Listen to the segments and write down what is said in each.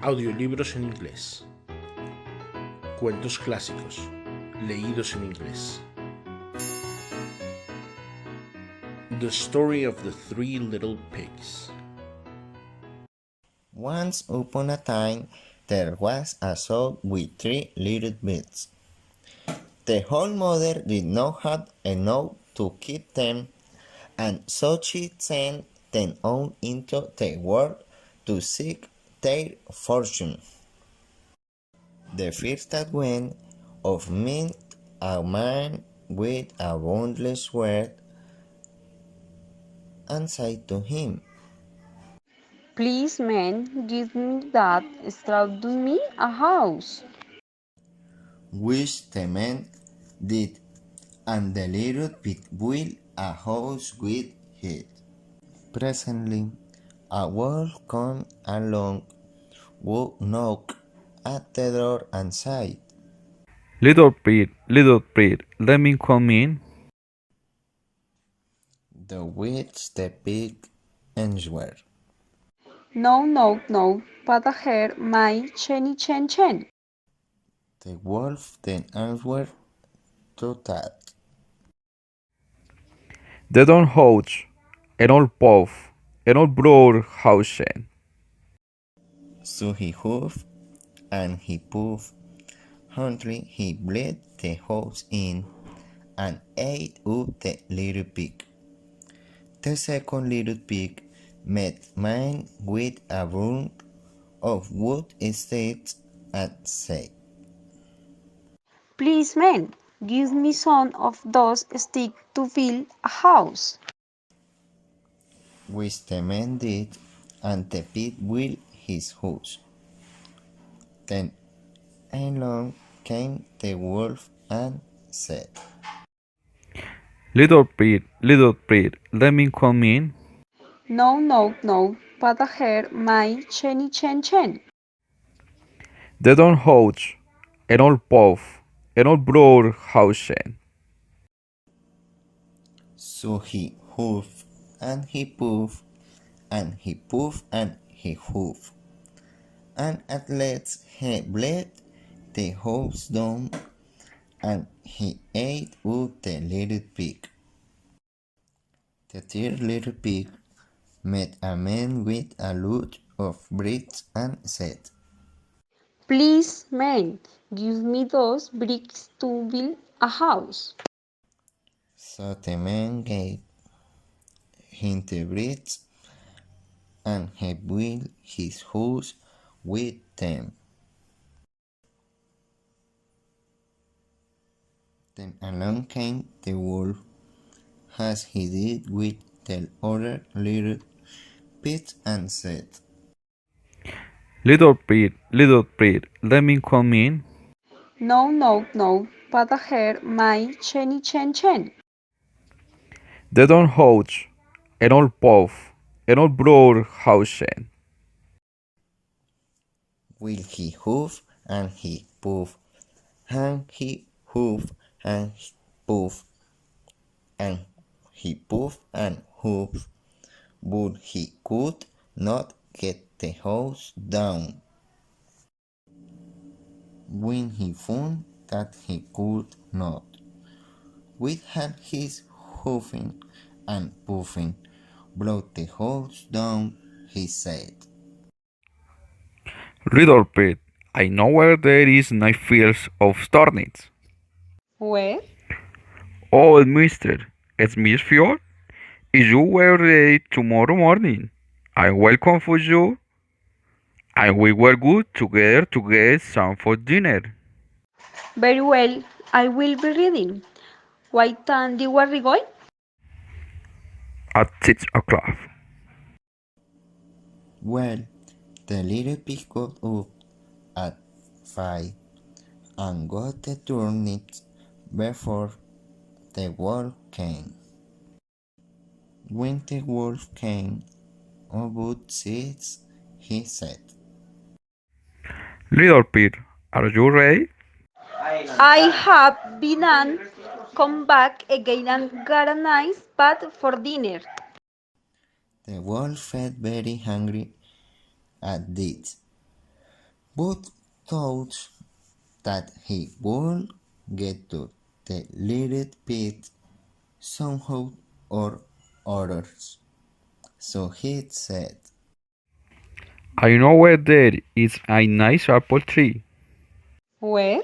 Audiolibros en inglés. Cuentos clásicos, leídos en inglés. The Story of the Three Little Pigs. Once upon a time, there was a sow with 3 little pigs. The whole mother did not have enough to keep them, and so she sent them out into the world to seek their fortune. The first that went off met a man with a boundless sword and said to him, "Please, man, give me that straw, do me a house." which the man did, and the little pig built a house with it. Presently, a wolf came along, who knocked at the door and said, Little pig, let me come in. "The which the pig answered, "No, no, no, but here my chenny chen chen." The wolf then answered to that, They don't house, an old puff, an old broad house. So he huffed and he puffed until he blew the house in and ate up the little pig. The second little pig met man with a broom of wood stakes and said, "Please, man, give me some of those sticks to build a house." which the man did, and the pig built his house. Then along came the wolf and said, Little pig, let me come in. "No, no, no, but here my chenny chen chen." They don't house, an old puff, an old broad house. So he huffed and he puffed and he puffed and he huffed, and at last he blew the house down and he ate up the little pig. The third little pig met a man with a lot of bricks and said, "Please, man, give me those bricks to build a house." So the man gave him the bricks and he built his house with them. Then along came the wolf, as he did with the other little pigs, and said, Little pig, let me come in. "No, no, no, but here my chenny chen chen." They don't house, an old puff, an old broad house. Will he hoof and he poof, and he hoof and he poof, and he poof and hoof, but he could not get the house down. When he found that he could not, with had his hoofing and puffing brought the house down, he said, Little pig, I know where there is nice fields of turnips. "Where?" Oh, mister, it's Miss Fjord. If you were ready tomorrow morning, I will come for you, and we will go together to get some for dinner. "Very well, I will be reading. What time do we going?" At 6 o'clock. Well, the little pig got up at 5 and got the turnips before the wolf came. When the wolf came about 6, he said, Little pig, are you ready? "I have been and come back again and got a nice bat for dinner." The wolf felt very hungry at this, but thought that he would get to the little pig somehow or others. So he said, I know where there is a nice apple tree Where?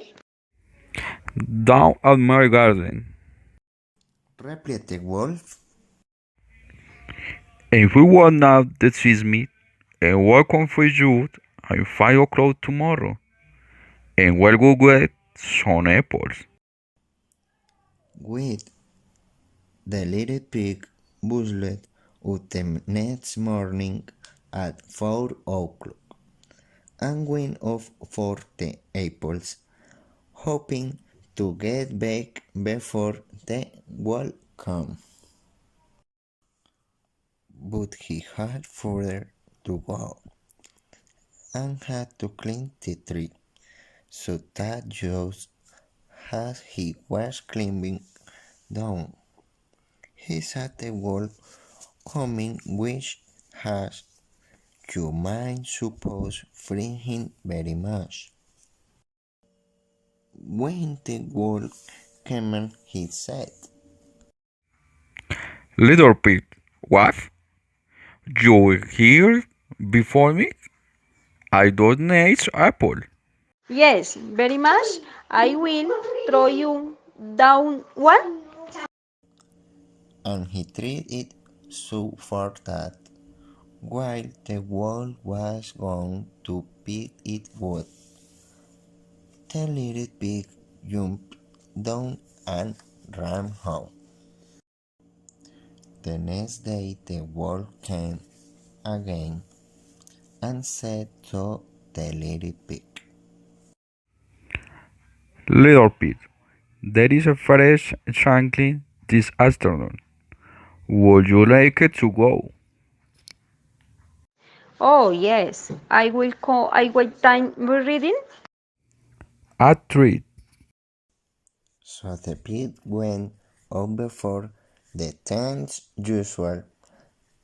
down at my garden. replied the wolf, If we want now the cheese meat, and welcome for you at 5 o'clock tomorrow, and we'll go get some apples. with the little pig bustled out the next morning at 4 o'clock and went off for the apples, hoping to get back before the wolf came. But he had further to go and had to climb the tree, so that just as he was climbing down, he saw the wolf coming, which has you might suppose freed him very much. When the wolf came in, he said, Little pig, what? You were here before me? I don't need apple. Yes, very much. I will throw you down one. and he threw it so far that while the wolf was going to pick it up, the little pig jumped down and ran home. The next day the wolf came again and said to the little pig, Little pig, there is a fresh chicken this afternoon. Would you like it to go? Oh, yes. I will call. I wait time reading. At 3. so the pig went out before the time's usual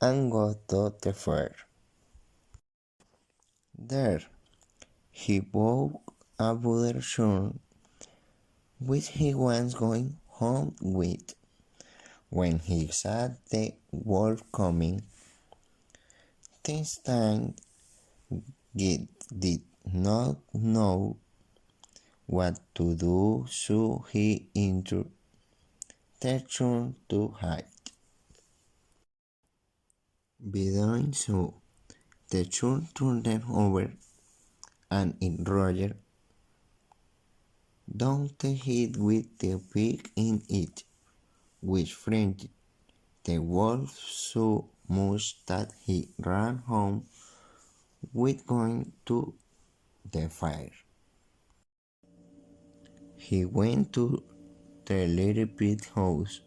and got to the fair. There he bought a butter churn which he was going home with. When he saw the wolf coming, this time he did not know what to do, so he entered the churn to hide. By doing so, the churn turned over and it rolled down the hill with the pig in it, which frightened the wolf so much that he ran home with going to the fire. He went to the little pig's house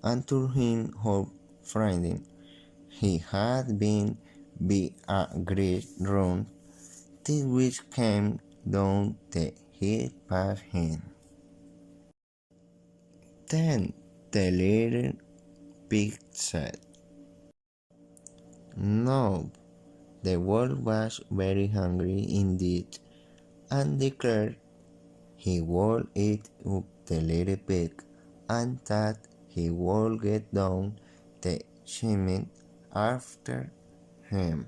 and told him how frightened he had been by a great round thing which came down the hill past him. Then the little pig said, "No." The wolf was very hungry indeed, and declared he would eat up the little pig, and that he would get down the chimney after him.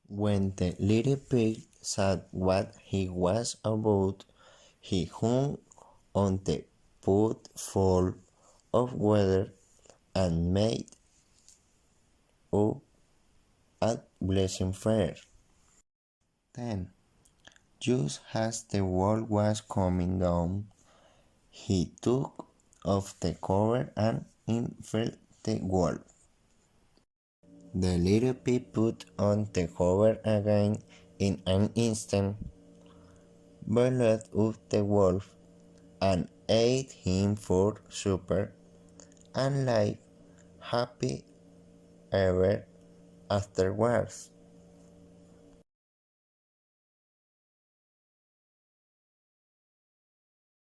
When the little pig saw what he was about, he hung on the pot full of water and made up a blazing fire. Then, just as the wolf was coming down, he took off the cover and in fell the wolf. The little pig put on the cover again in an instant, boiled up the wolf, and ate him for supper, and lived happy ever afterwards.